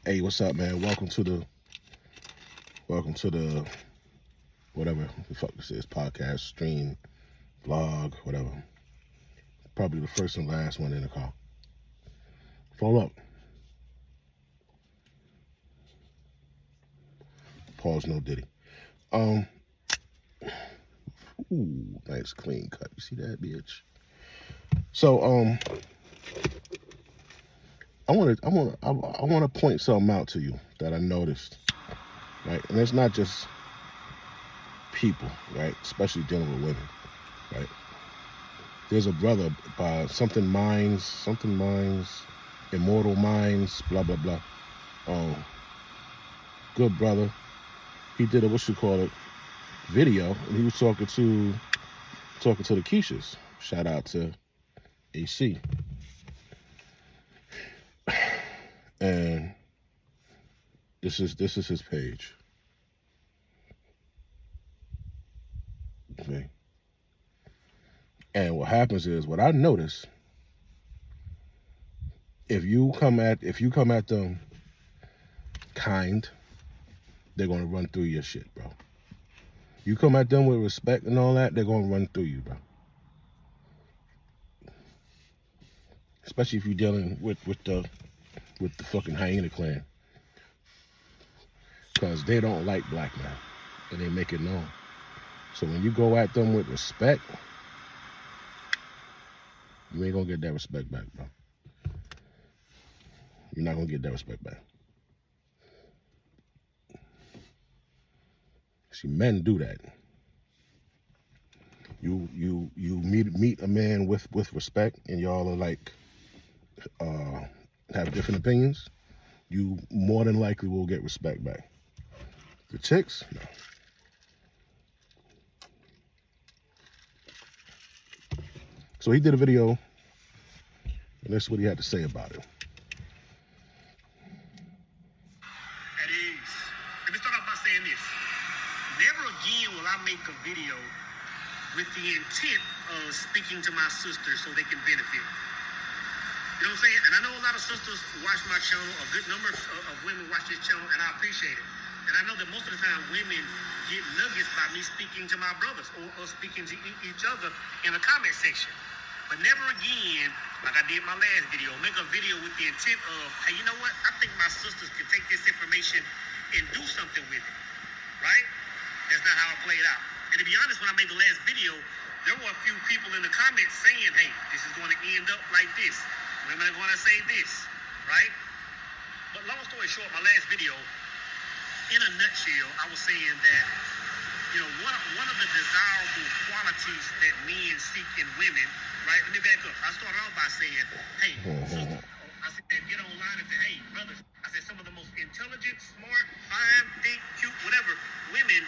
Hey, what's up, man? Welcome to the whatever the fuck this is, podcast, stream, vlog, whatever. Probably the first and last one in the car. Pull up. Pause, no diddy. Ooh, nice clean cut. You see that, bitch? So, I want to point something out to you that I noticed, right? And it's not just people, right? Especially dealing with women, right? There's a brother by something minds, immortal minds, blah blah blah. Good brother. He did a video, and he was talking to the Keishas. Shout out to AC. And this is his page. Okay. And what happens is, what I notice, if you come at them kind, they're gonna run through your shit, bro. You come at them with respect and all that, they're gonna run through you, bro. Especially if you're dealing with the fucking hyena clan, because they don't like black men, and they make it known. So when you go at them with respect, you ain't gonna get that respect back, bro. You're not gonna get that respect back. See, men do that. You meet a man with respect, and y'all are like have different opinions. You more than likely will get respect back. The chicks, no. So he did a video, and this is what he had to say about it. At ease. Let me start off by saying this. Never again will I make a video with the intent of speaking to my sisters so they can benefit. You know what I'm saying? And I know a lot of sisters watch my channel, a good number of women watch this channel, and I appreciate it. And I know that most of the time women get nuggets by me speaking to my brothers or speaking to each other in the comment section. But never again, like I did my last video, make a video with the intent of, hey, you know what? I think my sisters can take this information and do something with it, right? That's not how it played out. And to be honest, when I made the last video, there were a few people in the comments saying, hey, this is going to end up like this. Women are going to say this, right? But long story short, my last video, in a nutshell, I was saying that, you know, one of the desirable qualities that men seek in women, right? Let me back up. I started off by saying, hey, sister, I said, get online and say, hey, brothers, I said some of the most intelligent, smart, fine, thick, cute, whatever, women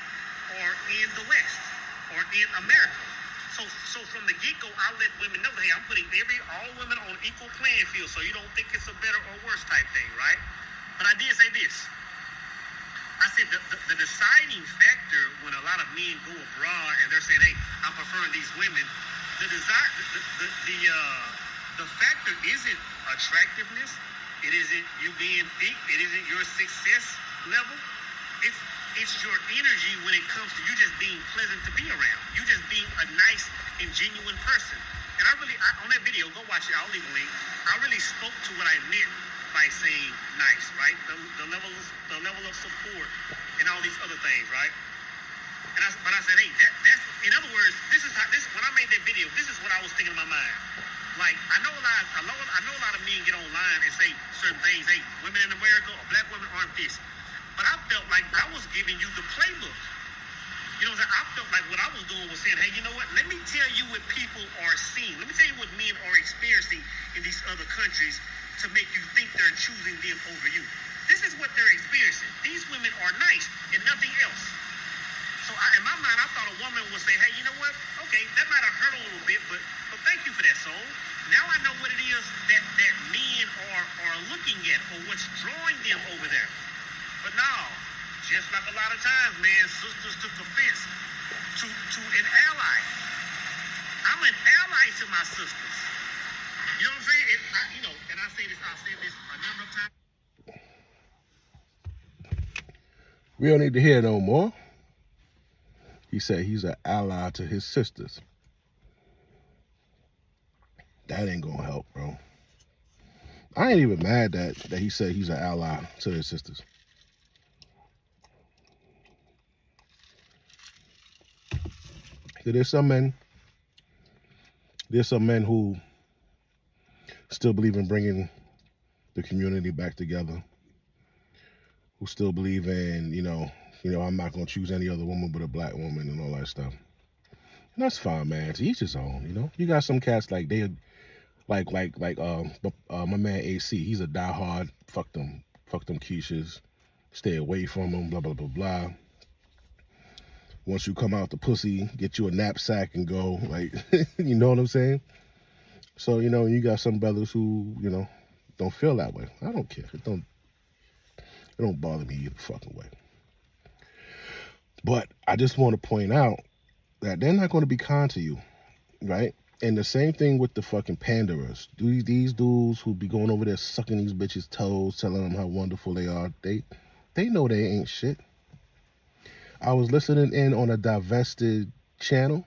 are in the West or in America. So from the get-go, I let women know, hey, I'm putting all women on equal playing field, so you don't think it's a better or worse type thing, right? But I did say this. I said the deciding factor when a lot of men go abroad and they're saying, hey, I'm preferring these women, the factor isn't attractiveness. It isn't you being thick. It isn't your success level. It's your energy when it comes to you just being pleasant to be around. You just being a nice and genuine person. And I on that video, go watch it. I'll leave a link. I really spoke to what I meant by saying nice, right? The level of support and all these other things, right? But I said, hey, that's in other words, when I made that video, this is what I was thinking in my mind. Like I know a lot of men get online and say certain things. Hey, women in America or black women aren't this. But I felt like I was giving you the playbook. You know what I'm saying? I felt like what I was doing was saying, hey, you know what? Let me tell you what people are seeing. Let me tell you what men are experiencing in these other countries to make you think they're choosing them over you. This is what they're experiencing. These women are nice and nothing else. So in my mind, I thought a woman would say, hey, you know what? Okay, that might have hurt a little bit, but thank you for that, soul. Now I know what it is that men are looking at or what's drawing them over there. But no, just like a lot of times, man, sisters took offense to an ally. I'm an ally to my sisters. You know what I'm saying? And I say this a number of times. We don't need to hear no more. He said he's an ally to his sisters. That ain't gonna help, bro. I ain't even mad that he said he's an ally to his sisters. There's some men who still believe in bringing the community back together, who still believe in, I'm not gonna choose any other woman but a black woman and all that stuff. And that's fine, man. To each his own, You got some cats like they my man AC, he's a diehard, fuck them quiches, stay away from them, blah blah blah blah. Once you come out the pussy, get you a knapsack and go, like, you know what I'm saying? So, you got some brothers who, don't feel that way. I don't care. It don't bother me either fucking way. But I just want to point out that they're not going to be kind to you, right? And the same thing with the fucking panderers. These dudes who be going over there sucking these bitches' toes, telling them how wonderful they are, they know they ain't shit. I was listening in on a divested channel,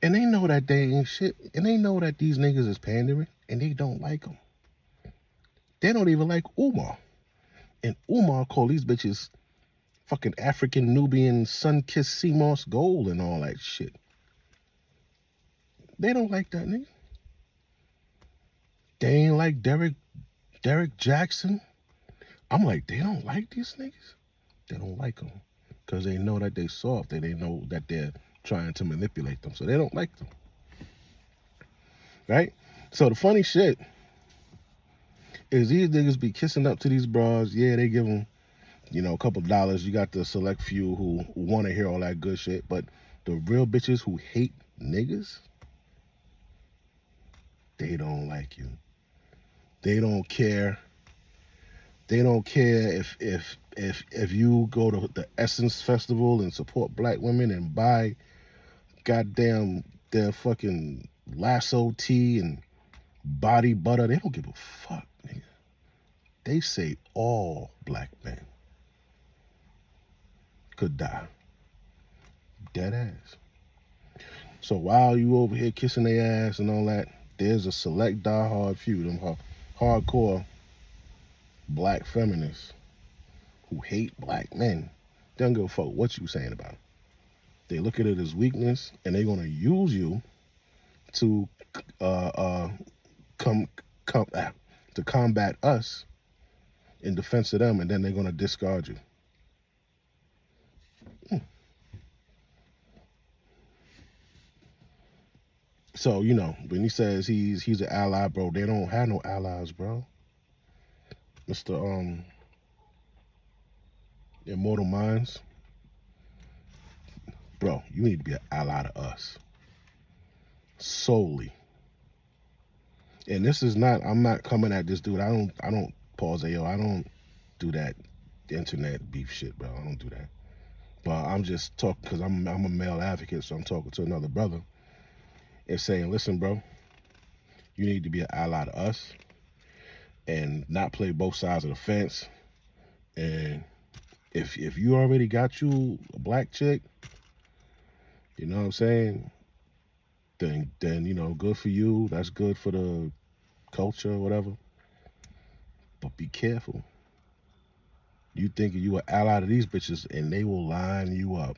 and they know that they ain't shit, and they know that these niggas is pandering, and they don't like them. They don't even like Umar. And Umar call these bitches fucking African Nubian sun-kissed sea moss gold and all that shit. They don't like that nigga. They ain't like Derek Jackson. I'm like, they don't like these niggas? They don't like them because they know that they soft. They know that they're trying to manipulate them, so they don't like them. Right? So the funny shit is these niggas be kissing up to these bras. Yeah, they give them, a couple dollars. You got the select few who want to hear all that good shit, but the real bitches who hate niggas, they don't like you. They don't care. They don't care if you go to the Essence Festival and support black women and buy goddamn their fucking lasso tea and body butter. They don't give a fuck, nigga. They say all black men could die. Dead ass. So while you over here kissing their ass and all that, there's a select diehard few, them hardcore black feminists who hate black men. They don't give a fuck what you saying about it. They look at it as weakness, and they're gonna use you to to combat us in defense of them, and then they're gonna discard you. So, when he says he's an ally, bro, they don't have no allies, bro. Mr. Immortal Minds, bro, you need to be an ally to us. Solely. And this is not, I'm not coming at this dude. I don't pause AO. I don't do that internet beef shit, bro. I don't do that. But I'm just talking because I'm a male advocate, so I'm talking to another brother and saying, listen, bro, you need to be an ally to us and not play both sides of the fence. And if you already got you a black chick, you know what I'm saying, then good for you. That's good for the culture or whatever. But be careful. You think you an ally to these bitches and they will line you up.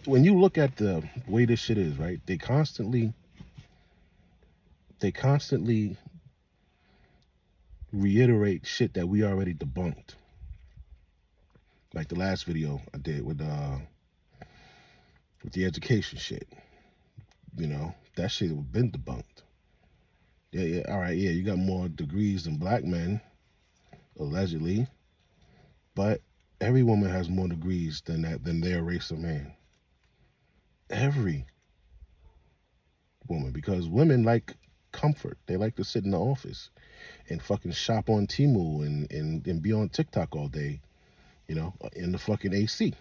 When you look at the way this shit is, right? They constantly reiterate shit that we already debunked. Like the last video I did with the education shit. That shit has been debunked. Yeah, all right, yeah, you got more degrees than black men, allegedly, but every woman has more degrees than their race of man. Every woman, because women like comfort. They like to sit in the office and fucking shop on Temu and be on TikTok all day, in the fucking AC.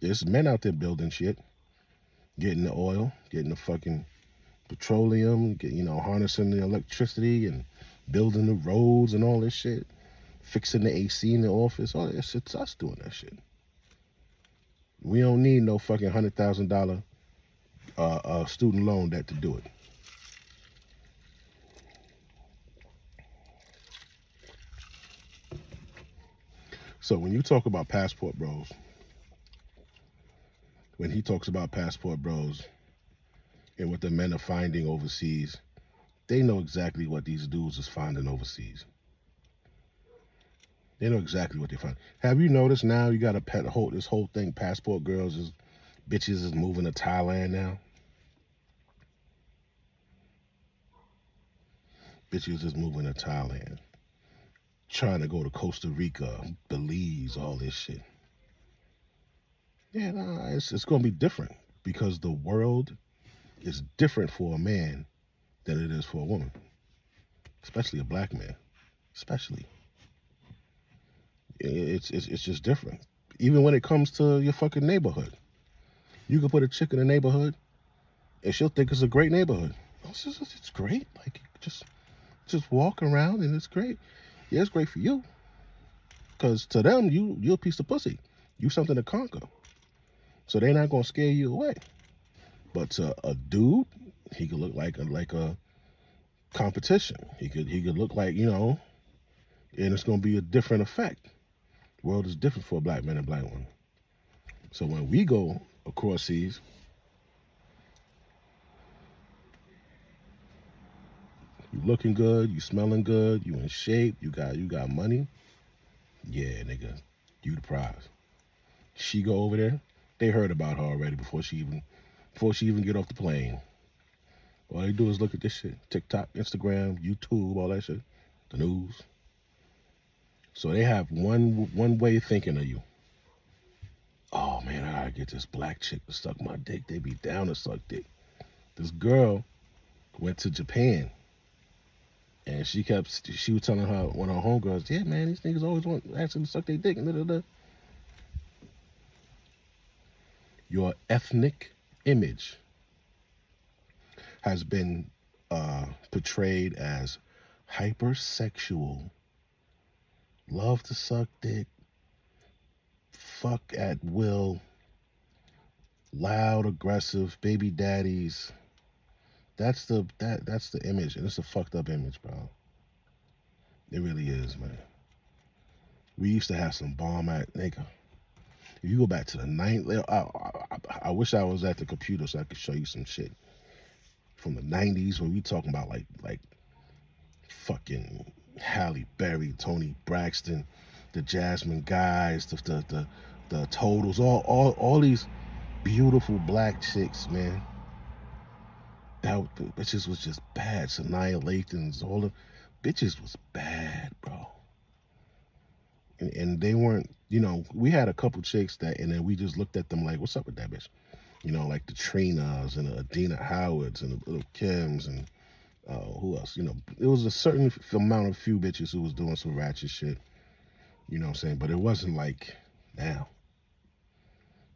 There's men out there building shit. getting the oil, getting the fucking petroleum, harnessing the electricity and building the roads and all this shit, fixing the AC in the office. All that shit's us doing that shit. We don't need no fucking $100,000 student loan debt to do it. So when you talk about passport bros, when he talks about passport bros and what the men are finding overseas, they know exactly what these dudes is finding overseas. They know exactly what they find. Have you noticed now you got to this whole thing, passport girls is bitches is moving to Thailand now? Bitches is moving to Thailand. Trying to go to Costa Rica, Belize, all this shit. Yeah, nah, it's going to be different because the world is different for a man than it is for a woman, especially a black man. Especially, it's just different. Even when it comes to your fucking neighborhood, you can put a chick in a neighborhood, and she'll think it's a great neighborhood. It's great. Like just walk around and it's great. Yeah, it's great for you, because to them you're a piece of pussy. You something to conquer. So they're not gonna scare you away. But to a dude, he could look like a competition. He could look like, and it's gonna be a different effect. The world is different for a black man and black woman. So when we go across seas, you looking good, you smelling good, you in shape, you got money. Yeah, nigga, you the prize. She go over there, they heard about her already before she even get off the plane. All they do is look at this shit. TikTok, Instagram, YouTube, all that shit. The news. So they have one way of thinking of you. Oh man, I gotta get this black chick to suck my dick. They be down to suck dick. This girl went to Japan, and she was telling her one of her homegirls, yeah man, these niggas always want asking to suck their dick. And da, da, da. Your ethnic image has been portrayed as hypersexual, love to suck dick, fuck at will, loud, aggressive, baby daddies. That's the image, and it's a fucked up image, bro. It really is, man. We used to have some bomb at nigga. If you go back to the ninth, I wish I was at the computer so I could show you some shit from the 90s when we talking about like fucking Halle Berry, Tony Braxton, the Jasmine Guys, the Totals, all these beautiful black chicks, man. That bitches was just bad. Sanaya Lathan's, all the bitches was bad, bro. And they weren't, we had a couple chicks and then we just looked at them like, what's up with that bitch? Like the Trinas and the Adina Howards and the Little Kims and who else? It was a certain amount of few bitches who was doing some ratchet shit. You know what I'm saying? But it wasn't like now.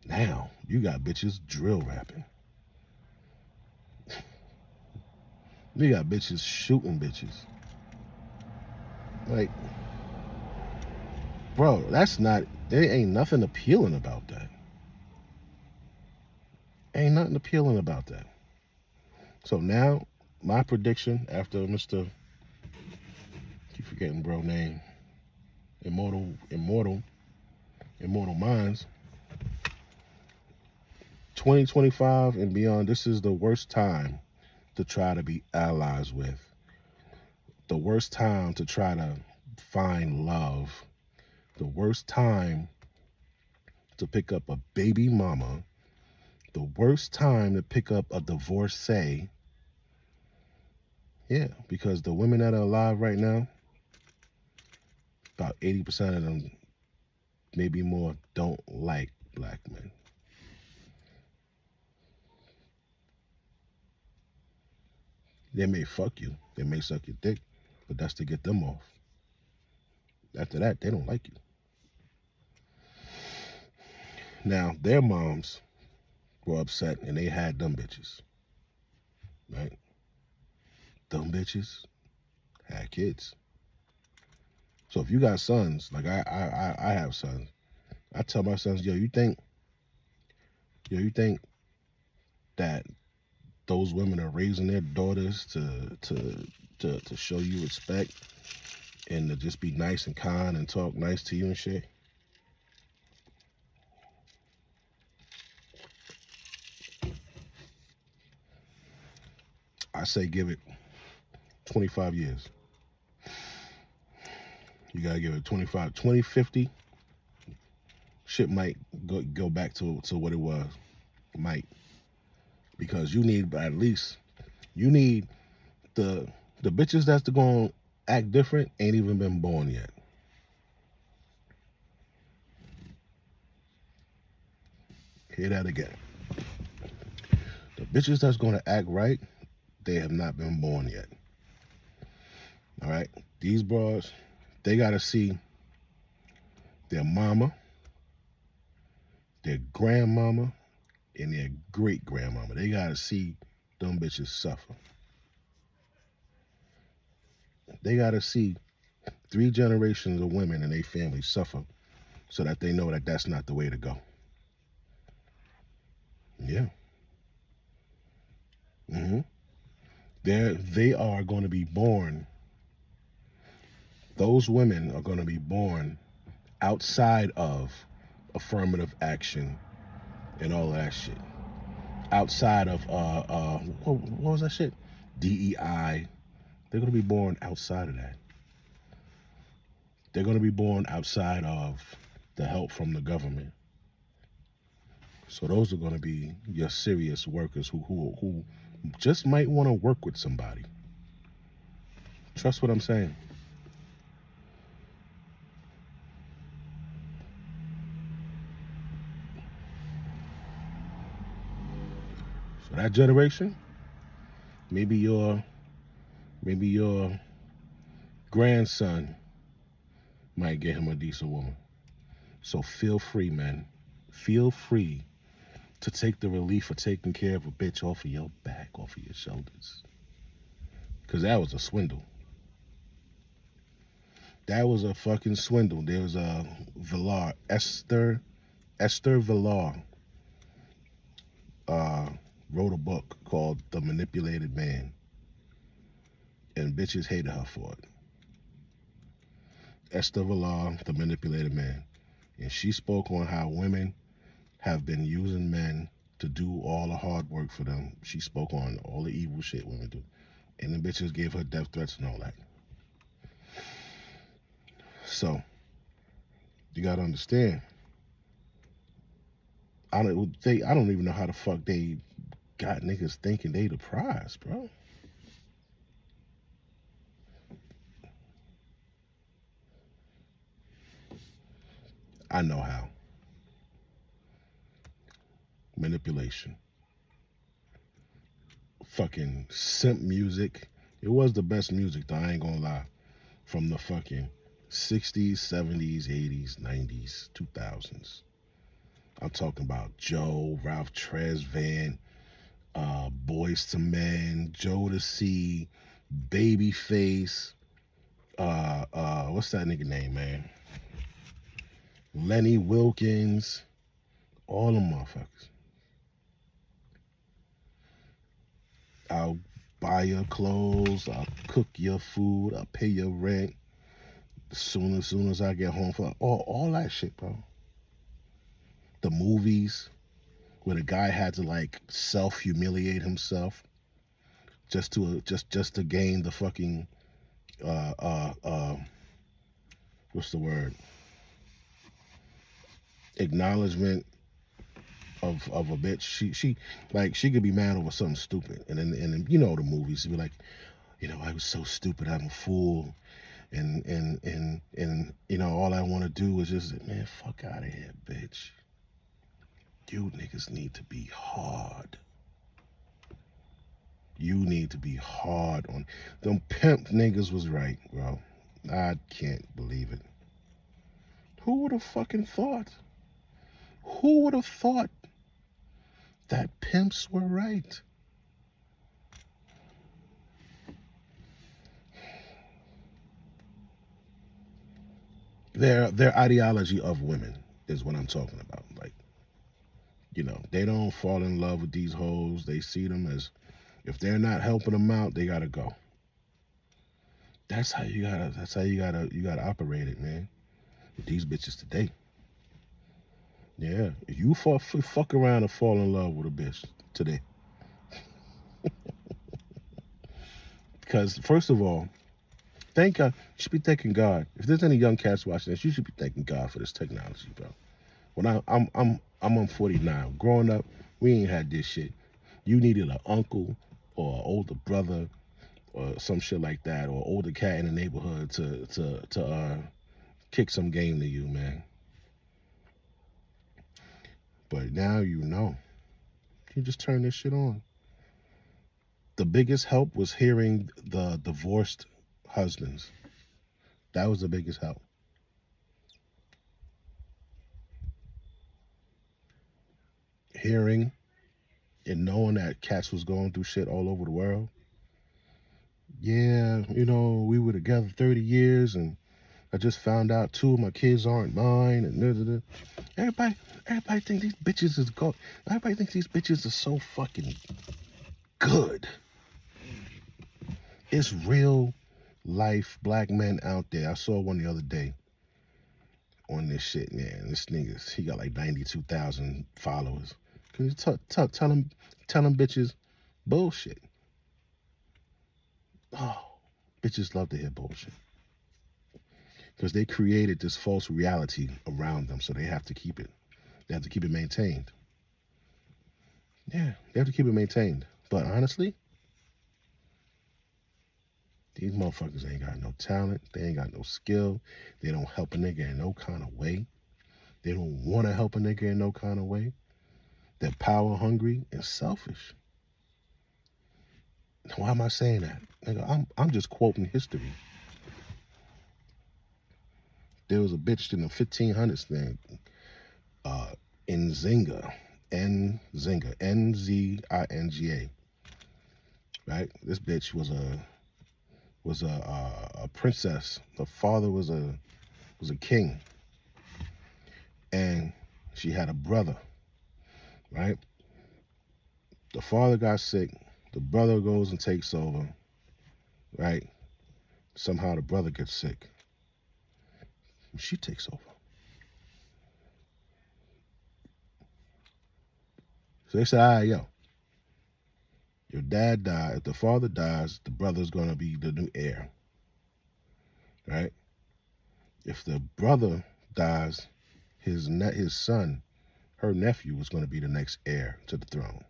Now, you got bitches drill rapping. You got bitches shooting bitches. Like, bro, there ain't nothing appealing about that. Ain't nothing appealing about that. So now, my prediction after Mr. Keep forgetting bro name. Immortal Minds. 2025 and beyond, this is the worst time to try to be allies with. The worst time to try to find love. The worst time to pick up a baby mama. The worst time to pick up a divorcee. Yeah, because the women that are alive right now, about 80% of them, maybe more, don't like black men. They may fuck you, they may suck your dick, but that's to get them off. After that, they don't like you. Now, their moms were upset and they had them bitches, right? Them bitches had kids. So if you got sons, like I have sons, I tell my sons, you think that those women are raising their daughters to show you respect and to just be nice and kind and talk nice to you and shit? I say give it 25 years. You gotta give it 25, 2050. Shit might go back to what it was. Might. Because you need the bitches that's gonna act different ain't even been born yet. Hear that again. The bitches that's gonna act right, they have not been born yet. All right? These bras, they gotta see their mama, their grandmama, and their great grandmama. They gotta see them bitches suffer. They gotta see 3 generations of women in their family suffer so that they know that that's not the way to go. Yeah. Mm-hmm. They are going to be born. Those women are going to be born outside of affirmative action and all that shit. Outside of what was that shit? DEI. They're going to be born outside of that. They're going to be born outside of the help from the government. So those are going to be your serious workers who just might want to work with somebody. Trust what I'm saying. So that generation, maybe your grandson might get him a decent woman. So feel free, man. Feel free to take the relief of taking care of a bitch off of your back, off of your shoulders. Because that was a swindle. That was a fucking swindle. There was a Villar, Esther Villar, wrote a book called The Manipulated Man. And bitches hated her for it. Esther Villar, The Manipulated Man. And she spoke on how women have been using men to do all the hard work for them. She spoke on all the evil shit women do. And the bitches gave her death threats and all that. So, you gotta understand. I don't even know how the fuck they got niggas thinking they the prize, bro. I know how. Manipulation. Fucking simp music. It was the best music though, I ain't gonna lie. From the fucking 60s, 70s, 80s, 90s, 2000s. I'm talking about Joe, Ralph Tresvant, Boyz II Men, Jodeci, Babyface, what's that nigga name, man? Lenny Wilkins, all them motherfuckers. I'll buy your clothes, I'll cook your food, I'll pay your rent as soon as I get home. For all that shit, bro. The movies where the guy had to like self-humiliate himself just to gain the fucking what's the word? Acknowledgement of a bitch. She could be mad over something stupid, and then you know the movies be like, I was so stupid, I'm a fool, and all I want to do is just, man, fuck out of here, bitch. You niggas need to be hard. You need to be hard on them. Pimp niggas was right, bro. I can't believe it. Who would have fucking thought? Who would have thought that pimps were right. Their ideology of women is what I'm talking about. Like, they don't fall in love with these hoes. They see them as, if they're not helping them out, they gotta go. That's how you gotta operate it, man. With these bitches today. Yeah, if you fuck around and fall in love with a bitch today, because first of all, thank God, you should be thanking God. If there's any young cats watching this, you should be thanking God for this technology, bro. When I'm on 49. Growing up, we ain't had this shit. You needed an uncle or an older brother or some shit like that, or an older cat in the neighborhood to kick some game to you, man. But now you just turn this shit on. The biggest help was hearing the divorced husbands. That was the biggest help. Hearing and knowing that cats was going through shit all over the world. Yeah, we were together 30 years and I just found out 2 of my kids aren't mine and everybody think these bitches is go. Everybody thinks these bitches are so fucking good. It's real life black men out there. I saw one the other day on this shit, man. This nigga, he got like 92,000 followers. Can you tell him bitches bullshit? Oh, bitches love to hear bullshit. Because they created this false reality around them, so they have to keep it. They have to keep it maintained. Yeah, they have to keep it maintained. But honestly, these motherfuckers ain't got no talent. They ain't got no skill. They don't help a nigga in no kind of way. They don't want to help a nigga in no kind of way. They're power hungry and selfish. Why am I saying that? Nigga, I'm just quoting history. There was a bitch in the 1500s thing, Nzinga, Nzinga, right? This bitch was a princess. The father was a king, and she had a brother, right? The father got sick. The brother goes and takes over, right? Somehow the brother gets sick. She takes over. So they say, all right, yo, your dad died. If the father dies, the brother's going to be the new heir, right? If the brother dies, his son, her nephew, was going to be the next heir to the throne.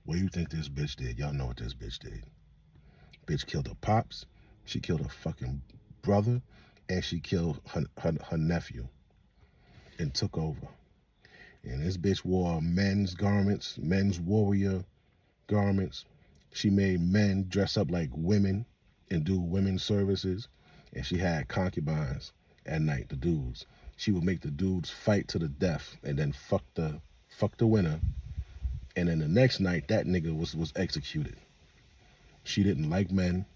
What do you think this bitch did? Y'all know what this bitch did. Bitch killed her pops. She killed her fucking brother. And she killed her nephew and took over. And this bitch wore men's garments, men's warrior garments. She made men dress up like women and do women's services. And she had concubines at night, the dudes. She would make the dudes fight to the death and then fuck the winner. And then the next night, that nigga was executed. She didn't like men.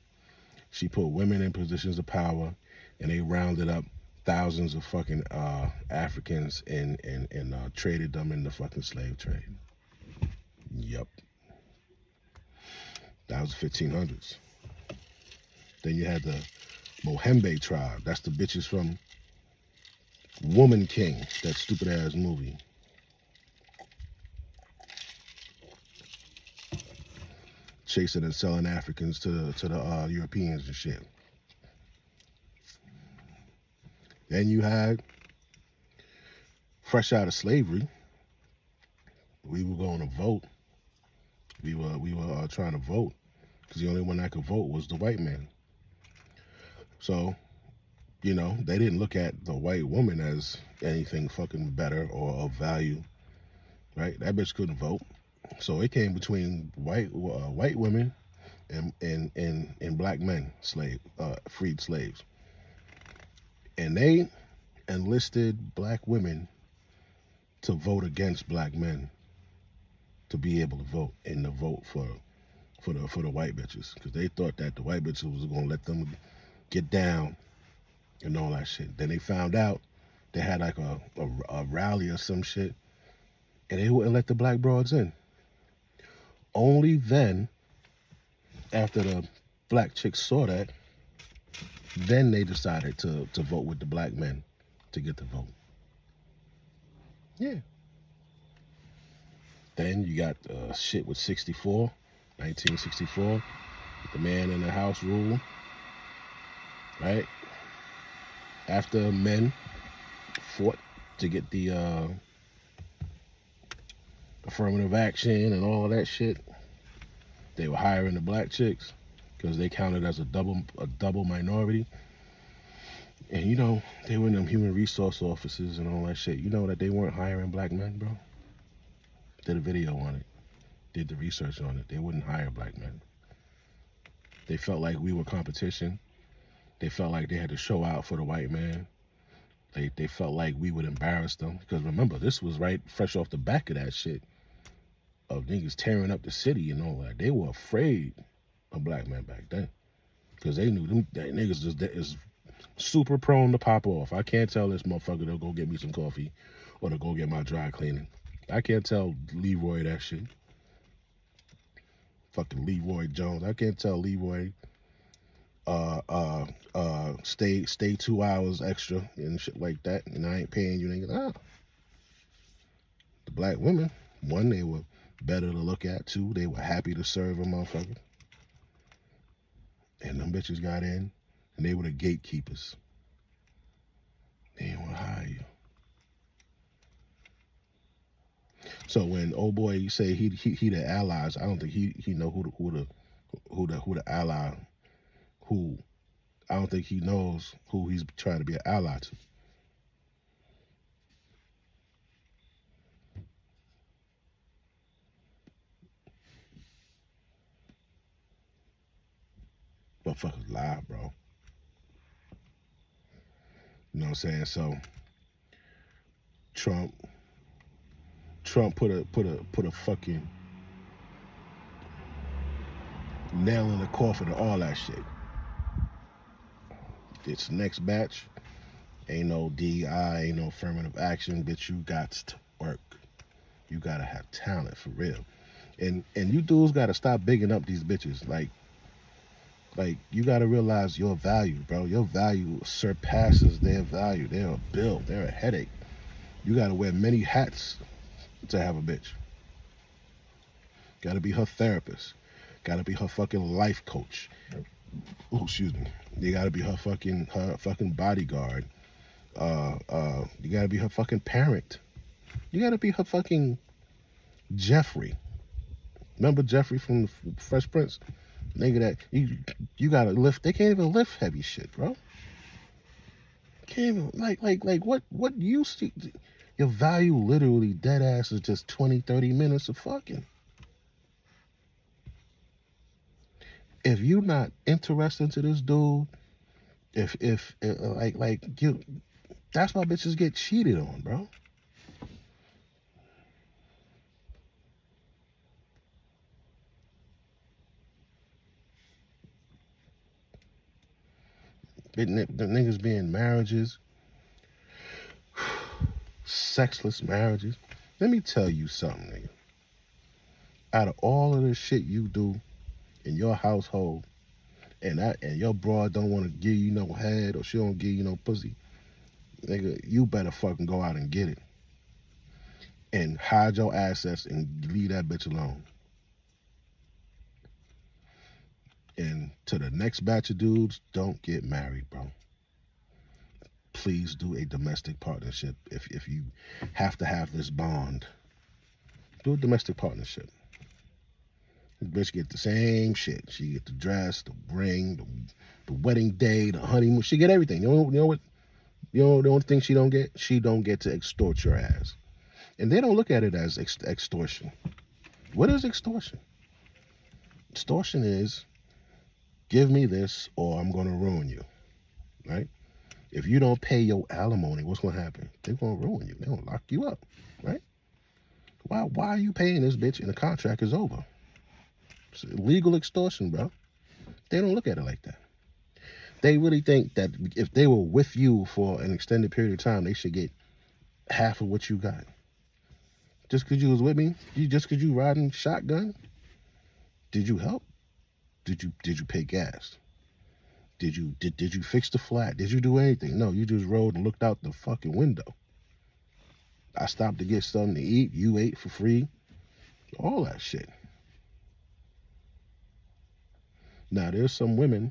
She put women in positions of power, and they rounded up thousands of fucking Africans and traded them in the fucking slave trade. Yup. That was the 1500s. Then you had the Mohembe tribe. That's the bitches from Woman King, that stupid ass movie. Chasing and selling Africans to the Europeans and shit. Then you had, fresh out of slavery, we were going to vote. We were trying to vote because the only one that could vote was the white man. So, they didn't look at the white woman as anything fucking better or of value, right? That bitch couldn't vote. So it came between white women and black men, freed slaves. And they enlisted black women to vote against black men. to be able to vote and to vote for the white bitches, because they thought that the white bitches was gonna let them get down and all that shit. Then they found out they had like a rally or some shit, and they wouldn't let the black broads in. Only then, after the black chicks saw that, then they decided to vote with the black men to get the vote. Yeah. Then you got shit with 1964, the man in the house rule, right? After men fought to get the affirmative action and all of that shit, they were hiring the black chicks because they counted as a double minority. And you know, they were in them human resource offices and all that shit. You know that they weren't hiring black men, bro? Did a video on it. Did the research on it. They wouldn't hire black men. They felt like we were competition. They felt like they had to show out for the white man. They felt like we would embarrass them. Because remember, this was right fresh off the back of that shit of niggas tearing up the city and all that. They were afraid of black men back then. Because they knew them that niggas is super prone to pop off. I can't tell this motherfucker to go get me some coffee or to go get my dry cleaning. I can't tell Leroy that shit. Fucking Leroy Jones. I can't tell Leroy stay 2 hours extra and shit like that, and I ain't paying you niggas. The black women, one, they were better to look at. Two, they were happy to serve a motherfucker. And them bitches got in, and they were the gatekeepers. They didn't want to hire you. So when old boy say he the allies, I don't think he know who the ally, who I don't think he knows who he's trying to be an ally to. Motherfuckers lie, bro. You know what I'm saying? So Trump put a fucking nail in the coffin of all that shit. This next batch ain't no DI, ain't no affirmative action, bitch. You got to work. You gotta have talent for real. And you dudes gotta stop bigging up these bitches. Like you gotta realize your value, bro. Your value surpasses their value. They're a bill. They're a headache. You gotta wear many hats to have a bitch. Gotta be her therapist. Gotta be her fucking life coach. Oh, excuse me. You gotta be her fucking bodyguard. You gotta be her fucking parent. You gotta be her fucking Jeffrey. Remember Jeffrey from the Fresh Prince? Nigga, that you gotta lift. They can't even lift heavy shit, bro. Can't even like what you see. Your value literally dead ass is just 20-30 minutes of fucking. If you're not interested to this dude, if you, that's why bitches get cheated on, bro. The niggas be in marriages, sexless marriages. Let me tell you something, nigga. Out of all of this shit you do in your household, and your broad don't want to give you no head, or she don't give you no pussy, nigga, you better fucking go out and get it. And hide your assets and leave that bitch alone. And to the next batch of dudes, don't get married, bro. Please do a domestic partnership. If you have to have this bond, do a domestic partnership. The bitch get the same shit. She get the dress, the ring, the wedding day, the honeymoon. She get everything. You know what? The only thing she don't get to extort your ass. And they don't look at it as extortion. What is extortion? Extortion is, give me this or I'm going to ruin you, right? If you don't pay your alimony, what's going to happen? They're going to ruin you. They're going to lock you up, right? Why are you paying this bitch and the contract is over? It's illegal extortion, bro. They don't look at it like that. They really think that if they were with you for an extended period of time, they should get half of what you got. Just because you was with me, just because you riding shotgun, did you help? Did you pay gas? Did you fix the flat? Did you do anything? No, you just rode and looked out the fucking window. I stopped to get something to eat. You ate for free. All that shit. Now, there's some women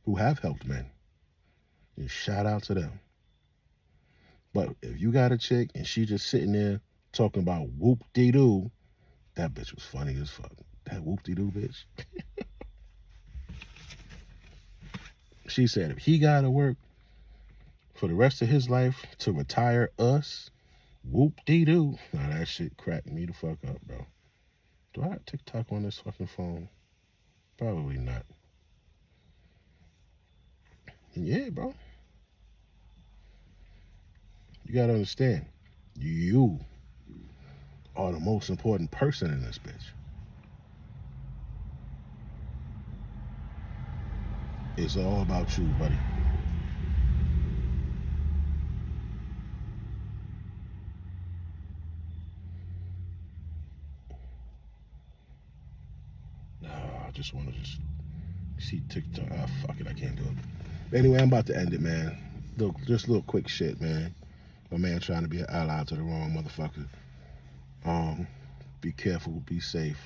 who have helped men. And shout out to them. But if you got a chick and she just sitting there talking about whoop-de-doo, that bitch was funny as fuck. That whoop-de-doo bitch. She said if he got to work for the rest of his life to retire us, whoop-de-doo. Now that shit cracked me the fuck up, bro. Do I have TikTok on this fucking phone? Probably not. Yeah, bro. You gotta understand, you are the most important person in this bitch. It's all about you, buddy. I just want to just see TikTok. Ah, fuck it, I can't do it. Anyway, I'm about to end it, man. Just a little quick shit, man. My man trying to be an ally to the wrong motherfucker. Be careful, be safe.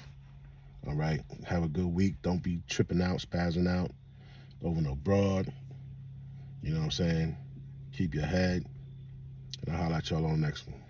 All right, have a good week. Don't be tripping out, spazzing out over no broad. You know what I'm saying? Keep your head. And I'll holler at y'all on the next one.